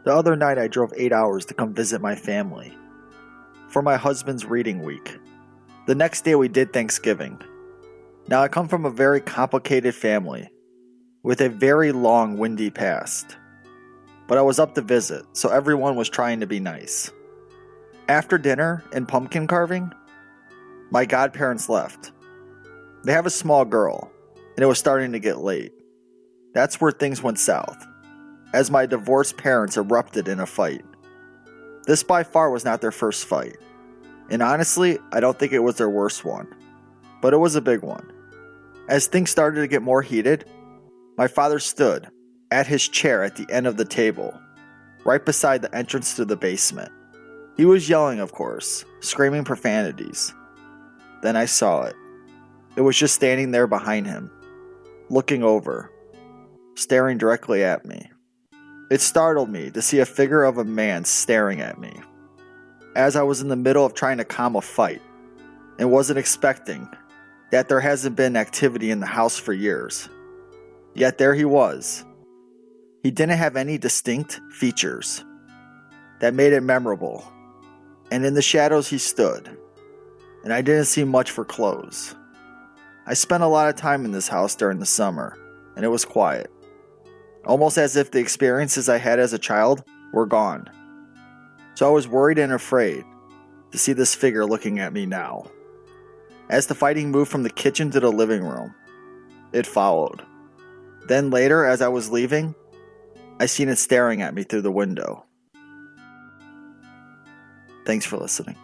The other night I drove 8 hours to come visit my family for my husband's reading week. The next day we did Thanksgiving. Now I come from a very complicated family with a very long, windy past. But I was up to visit, so everyone was trying to be nice. After dinner and pumpkin carving, my godparents left. They have a small girl, and it was starting to get late. That's where things went south, as my divorced parents erupted in a fight. This by far was not their first fight, and honestly, I don't think it was their worst one, but it was a big one. As things started to get more heated, my father stood at his chair at the end of the table, right beside the entrance to the basement. He was yelling, of course, screaming profanities. Then I saw it. It was just standing there behind him, looking over, staring directly at me. It startled me to see a figure of a man staring at me, as I was in the middle of trying to calm a fight, and wasn't expecting that there hasn't been activity in the house for years. Yet there he was. He didn't have any distinct features that made it memorable, and in the shadows he stood, and I didn't see much for clothes. I spent a lot of time in this house during the summer, and it was quiet, almost as if the experiences I had as a child were gone. So I was worried and afraid to see this figure looking at me now. As the fighting moved from the kitchen to the living room, it followed. Then later, as I was leaving, I seen it staring at me through the window. Thanks for listening.